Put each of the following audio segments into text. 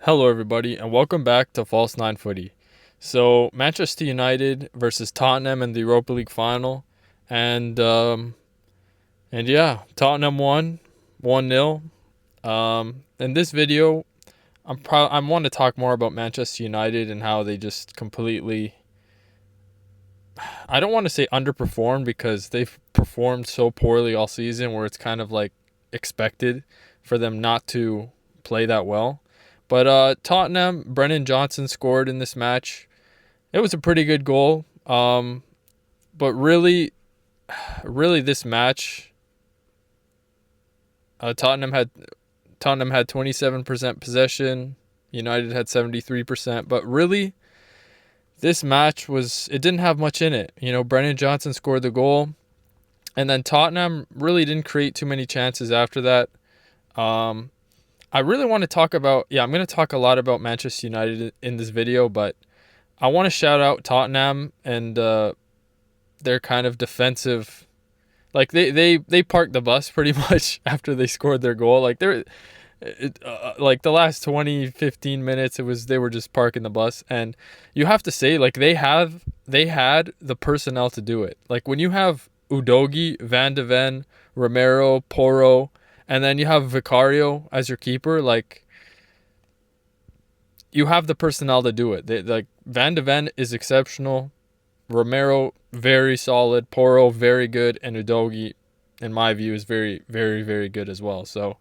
Hello, everybody, and welcome back to False Nine Footy. So, Manchester United versus Tottenham in the Europa League final, and yeah, Tottenham won 1-0. In this video, I want to talk more about Manchester United and how they just completely. I don't want to say underperformed because they've performed so poorly all season, where it's kind of like expected for them not to play that well. But Tottenham, Brennan Johnson scored in this match. It was a pretty good goal. But really, this match, Tottenham had 27% possession. United had 73%. But really, this match it didn't have much in it. Brennan Johnson scored the goal, and then Tottenham really didn't create too many chances after that. I really want to talk about, I'm going to talk a lot about Manchester United in this video, but I want to shout out Tottenham and their kind of defensive. Like they parked the bus pretty much after they scored their goal. Like the last 20, 15 minutes, they were just parking the bus, and you have to say, like, they had the personnel to do it. Like, when you have Udogi, Van de Ven, Romero, Porro, and then you have Vicario as your keeper, like, you have the personnel to do it. Like, Van de Ven is exceptional, Romero very solid, Porro very good, and Udogi, in my view, is very, very, very good as well. So,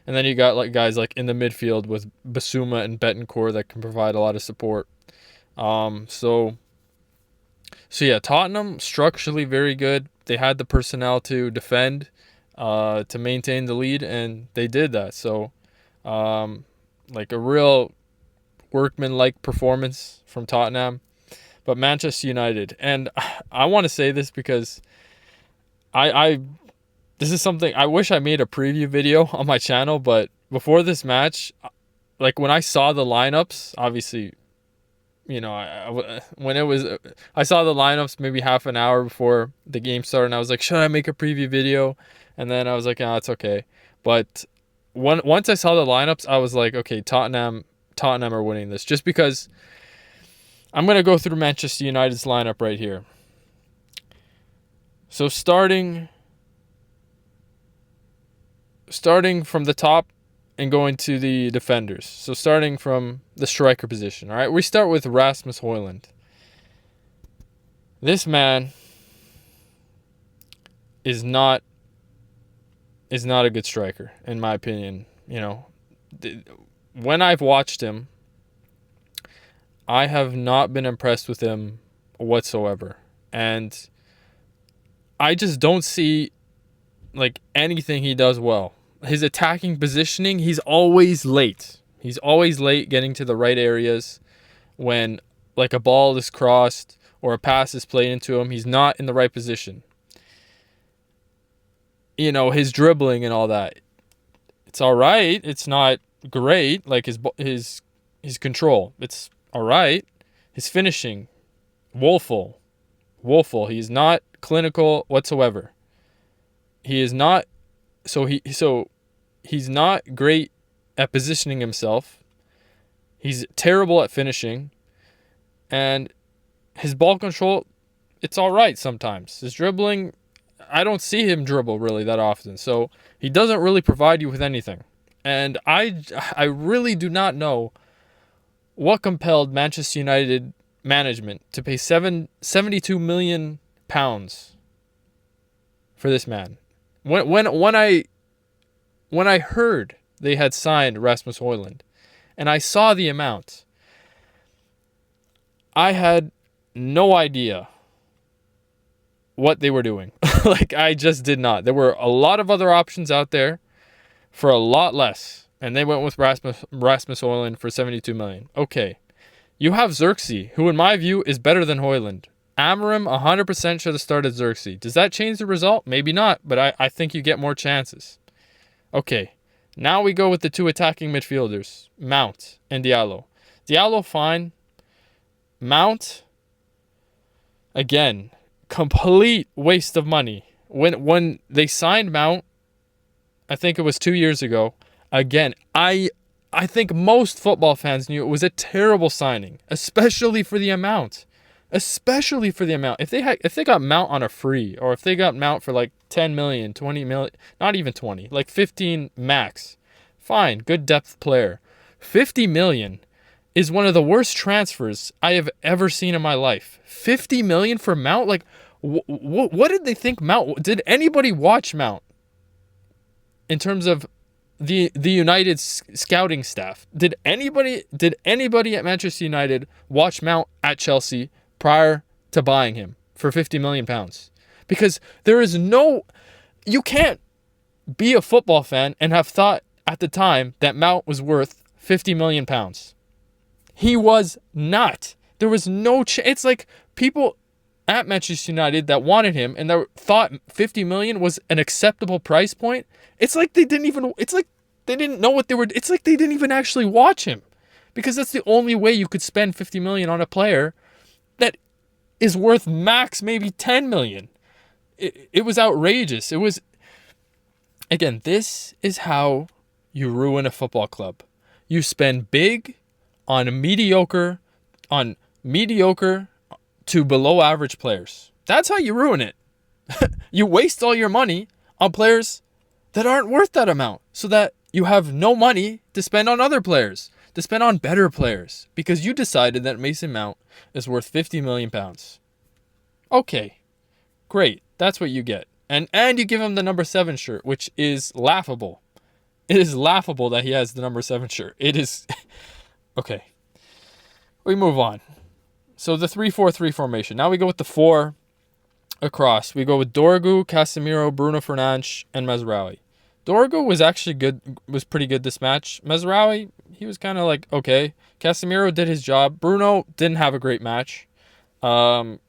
and then you got like guys like in the midfield with Basuma and Betancourt that can provide a lot of support. So yeah, Tottenham structurally very good. They had the personnel to defend, to maintain the lead, and they did that. So, like a real workman-like performance from Tottenham. But Manchester United, and I want to say this because this is something I wish I made a preview video on my channel, but before this match, like when I saw the lineups, obviously, I saw the lineups maybe half an hour before the game started, and I was like, should I make a preview video? And then I was like, it's okay. But once I saw the lineups, I was like, okay, Tottenham are winning this, just because I'm going to go through Manchester United's lineup right here. So starting from the top and going to the defenders. So starting from the striker position. All right, we start with Rasmus Højlund. This man is not a good striker, in my opinion. When I've watched him, I have not been impressed with him whatsoever. And I just don't see like anything he does well. His attacking positioning, he's always late. He's always late getting to the right areas when like a ball is crossed or a pass is played into him. He's not in the right position. His dribbling and all that, it's all right. It's not great. Like his control, it's all right. His finishing, woeful. He's not clinical whatsoever. He is not. He's not great at positioning himself. He's terrible at finishing, and his ball control, it's all right sometimes. His dribbling, I don't see him dribble really that often. So he doesn't really provide you with anything. And I really do not know what compelled Manchester United management to pay 72 million pounds for this man. When I heard they had signed Rasmus Højlund and I saw the amount, I had no idea what they were doing. Like, I just did not. There were a lot of other options out there for a lot less, and they went with Rasmus Højlund for 72 million. Okay. You have Xerxes, who in my view is better than Højlund. Amorim 100% should have started Xerxes. Does that change the result? Maybe not, but I think you get more chances. Okay, now we go with the two attacking midfielders, Mount and Diallo. Diallo, fine. Mount, again, complete waste of money. When they signed Mount, I think it was 2 years ago, again, I I think most football fans knew it was a terrible signing, especially for the amount. Especially for the amount. If they got Mount on a free, or if they got Mount for like 10 million, 20 million, not even 20, like 15 max, fine, good depth player. 50 million is one of the worst transfers I have ever seen in my life. 50 million for Mount? Like, what did they think Mount? Did anybody watch Mount in terms of the United scouting staff? Did anybody at Manchester United watch Mount at Chelsea prior to buying him for 50 million pounds? Because there is you can't be a football fan and have thought at the time that Mount was worth 50 million pounds. He was not. There was no it's like people at Manchester United that wanted him and that thought 50 million was an acceptable price point. It's like they didn't know what they were. It's like they didn't even actually watch him, because that's the only way you could spend 50 million on a player that is worth max maybe 10 million. It was outrageous. It was, again, this is how you ruin a football club. You spend big on mediocre to below average players. That's how you ruin it. You waste all your money on players that aren't worth that amount, so that you have no money to spend on other players, to spend on better players, because you decided that Mason Mount is worth 50 million pounds. Okay, great. That's what you get. And you give him the number 7 shirt, which is laughable. It is laughable that he has the number 7 shirt. It is... Okay. We move on. So the 3-4-3 formation. Now we go with the 4 across. We go with Dorgu, Casemiro, Bruno Fernandes, and Mazraoui. Dorgu was actually good, was pretty good this match. Mazraoui, he was kind of like, okay. Casemiro did his job. Bruno didn't have a great match. And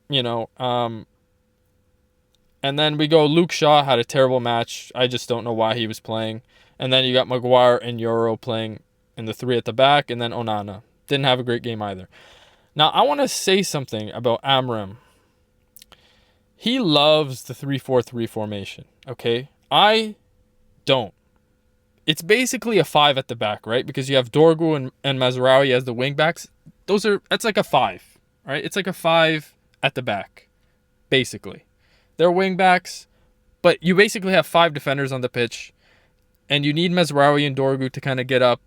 then we go, Luke Shaw had a terrible match. I just don't know why he was playing. And then you got Maguire and Euro playing in the 3 at the back, and then Onana. Didn't have a great game either. Now, I want to say something about Amram. He loves the 3-4-3 formation, okay? I don't. It's basically a 5 at the back, right? Because you have Dorgu and Mazraoui as the wingbacks. That's like a 5, right? It's like a 5 at the back, basically. They're wingbacks, but you basically have 5 defenders on the pitch, and you need Mazraoui and Dorgu to kind of get up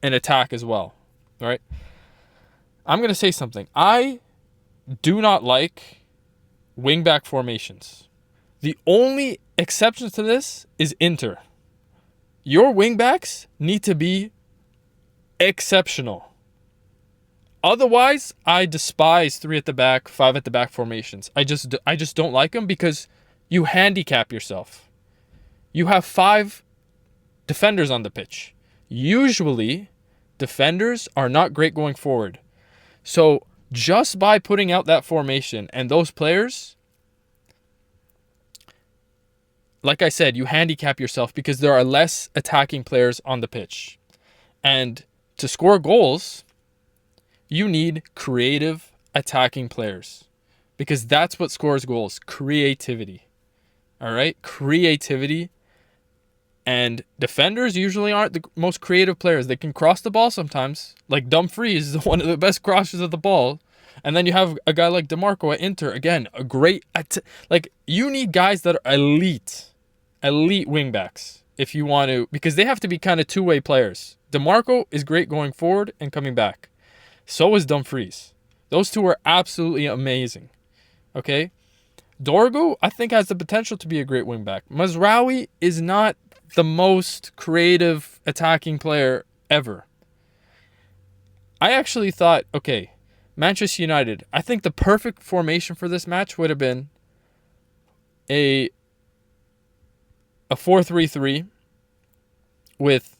and attack as well, right? I'm going to say something. I do not like wingback formations. The only exception to this is Inter. Your wingbacks need to be exceptional. Otherwise, I despise 3 at the back, 5 at the back formations. I just don't like them, because you handicap yourself. You have 5 defenders on the pitch. Usually, defenders are not great going forward. So just by putting out that formation and those players, like I said, you handicap yourself, because there are less attacking players on the pitch. And to score goals, you need creative attacking players, because that's what scores goals. Creativity. All right? Creativity. And defenders usually aren't the most creative players. They can cross the ball sometimes. Like Dumfries is one of the best crossers of the ball. And then you have a guy like DeMarco at Inter. Again, a great... you need guys that are elite wingbacks if you want to... Because they have to be kind of two-way players. DeMarco is great going forward and coming back. So is Dumfries. Those two are absolutely amazing. Okay? Dorgu, I think, has the potential to be a great wingback. Mazraoui is not the most creative attacking player ever. I actually thought, okay, Manchester United, I think the perfect formation for this match would have been a 4-3-3 with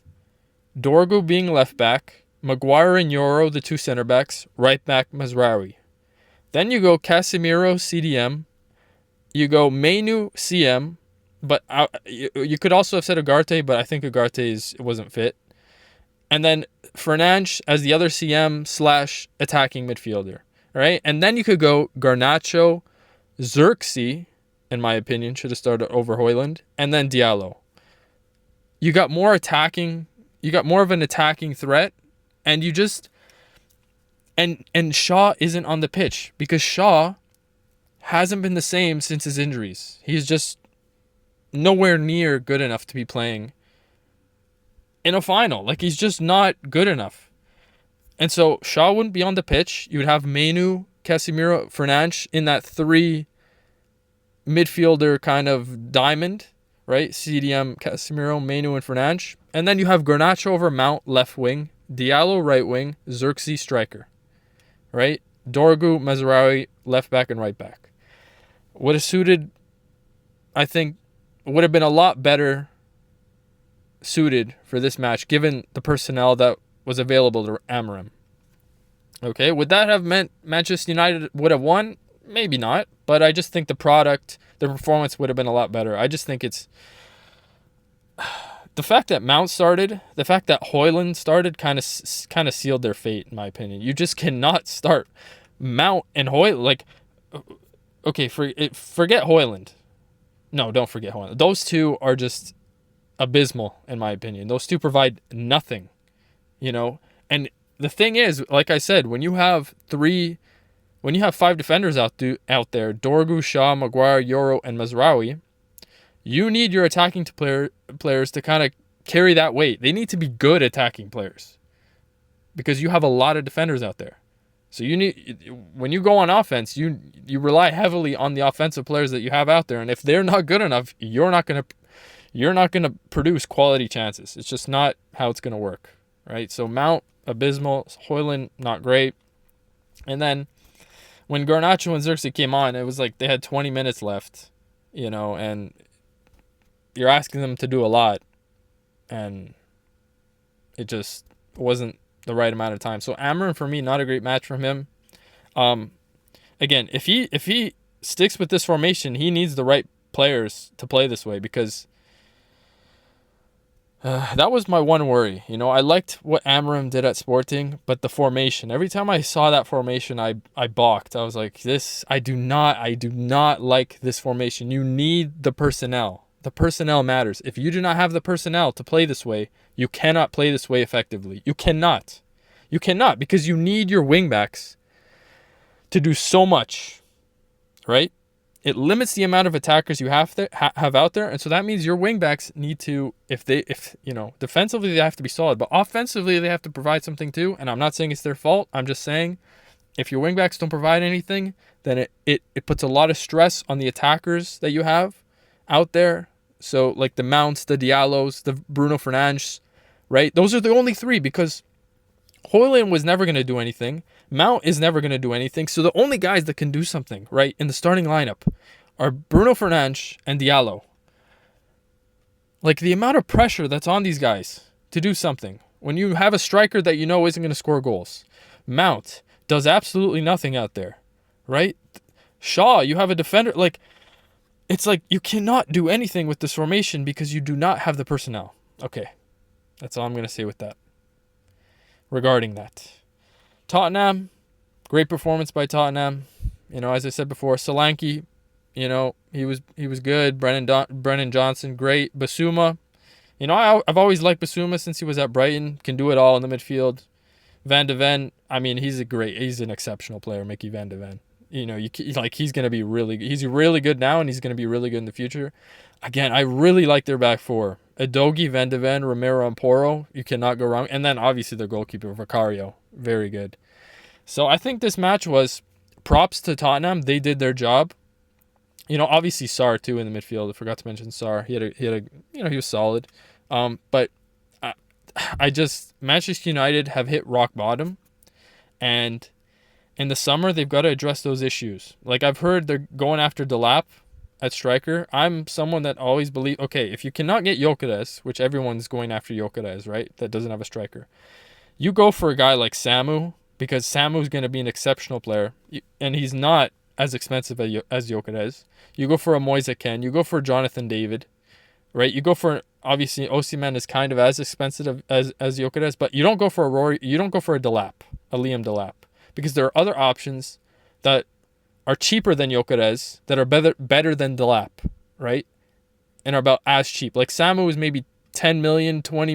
Dorgu being left back, Maguire and Euro, the 2 center backs, right back Mazraoui. Then you go Casemiro, CDM. You go Mainu, CM. But you could also have said Ugarte, but I think Ugarte wasn't fit. And then Fernandes as the other CM / attacking midfielder, right? And then you could go Garnacho, Xerxes, in my opinion, should have started over Højlund, and then Diallo. You got more attacking You got more of an attacking threat, and you just and Shaw isn't on the pitch because Shaw hasn't been the same since his injuries. He's just nowhere near good enough to be playing in a final. Like, he's just not good enough. And so Shaw wouldn't be on the pitch. You would have Mainu, Casemiro, Fernandes in that three midfielder kind of diamond, right? CDM, Casemiro, Mainu, and Fernandes. And then you have Garnacho over Mount, left wing, Diallo, right wing, Xerxes, striker, right? Dorgu, Mazraoui, left back and right back. Would have suited, I think, would have been a lot better suited for this match given the personnel that was available to Amorim. Okay, would that have meant Manchester United would have won? Maybe not, but I just think the performance would have been a lot better. I just think it's the fact that Mount started, the fact that Højlund started kind of sealed their fate, in my opinion. You just cannot start Mount and Højlund. Like, okay, forget Højlund. No, don't forget Højlund. Those two are just abysmal, in my opinion. Those two provide nothing, And the thing is, like I said, when you have five defenders out there, Dorgu, Shaw, Maguire, Euro, and Mazraoui, you need your attacking players to kind of carry that weight. They need to be good attacking players because you have a lot of defenders out there. So when you go on offense, you rely heavily on the offensive players that you have out there, and if they're not good enough, you're not gonna produce quality chances. It's just not how it's gonna work, right? So Mount, abysmal. Højlund, not great. And then when Garnacho and Xerxes came on, it was like they had 20 minutes left, and you're asking them to do a lot, and it just wasn't the right amount of time. So Amorim, for me, not a great match from him. Again, if he sticks with this formation, he needs the right players to play this way because that was my one worry. I liked what Amorim did at Sporting, but the formation. Every time I saw that formation, I balked. I was like, I do not like this formation. You need the personnel. The personnel matters. If you do not have the personnel to play this way, you cannot play this way effectively. You cannot. You cannot, because you need your wingbacks to do so much, right? It limits the amount of attackers you have out there, and so that means your wingbacks need to, defensively they have to be solid, but offensively they have to provide something too. And I'm not saying it's their fault. I'm just saying, if your wingbacks don't provide anything, then it puts a lot of stress on the attackers that you have out there. So like the Mounts, the Diallos, the Bruno Fernandes, right? Those are the only three because Højlund was never going to do anything. Mount is never going to do anything. So the only guys that can do something, right, in the starting lineup are Bruno Fernandes and Diallo. Like, the amount of pressure that's on these guys to do something when you have a striker that isn't going to score goals. Mount does absolutely nothing out there, right? Shaw, you have a defender. Like, it's like you cannot do anything with this formation because you do not have the personnel. Okay, that's all I'm going to say with that. Regarding that, Tottenham, great performance by Tottenham. As I said before, Solanke, he was good. Brennan Johnson, great. Basuma, I've always liked Basuma since he was at Brighton. Can do it all in the midfield. Van de Ven, he's an exceptional player, Mickey Van de Ven. He's really good now, and he's going to be really good in the future. Again, I really like their back four. Edogi, Van de Ven, Romero, and Porro. You cannot go wrong. And then, obviously, their goalkeeper, Vicario. Very good. So, I think this match was props to Tottenham. They did their job. Obviously, Sarr, too, in the midfield. I forgot to mention Sarr. He was solid. But Manchester United have hit rock bottom. And in the summer, they've got to address those issues. Like, I've heard they're going after Delap at striker. I'm someone that always believe, okay, if you cannot get Gyökeres, which everyone's going after Gyökeres, right? That doesn't have a striker. You go for a guy like Samu, because Samu's going to be an exceptional player, and he's not as expensive as Gyökeres. You go for a Moise Kean. You go for Jonathan David, right? You go for, obviously, Osimhen is kind of as expensive as Gyökeres, but you don't go for a Rory. You don't go for a Liam Delap, because there are other options that are cheaper than Gyökeres that are better than Delap, right? And are about as cheap. Like Samu is maybe 10 million, 20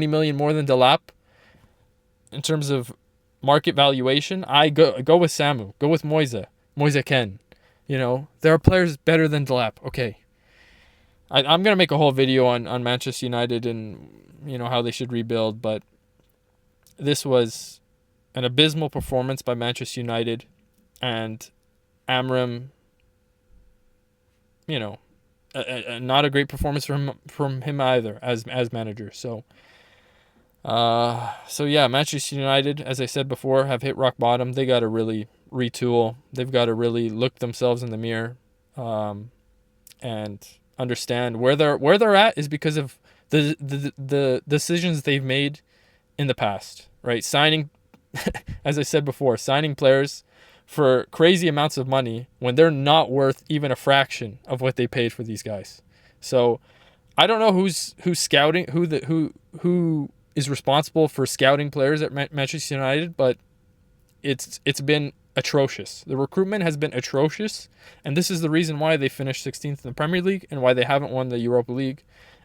million more than Delap in terms of market valuation, I go with Samu. Go with Moise Ken. You know, there are players better than Delap. Okay. I'm going to make a whole video on Manchester United and, you know, how they should rebuild, but this was an abysmal performance by Manchester United, and Amram, you know, not a great performance from him either as manager. So yeah, Manchester United, as I said before, have hit rock bottom. They got to really retool. They've got to really look themselves in the mirror, and understand where they're at is because of the decisions they've made in the past, right? Signing, as I said before, signing players for crazy amounts of money when they're not worth even a fraction of what they paid for these guys. So I don't know who's scouting, who is responsible for scouting players at Manchester United, but it's been atrocious. The recruitment has been atrocious, and this is the reason why they finished 16th in the Premier League and why they haven't won the Europa League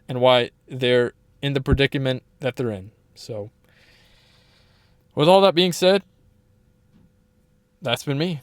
and why they're in the predicament that they're in. So with all that being said, that's been me.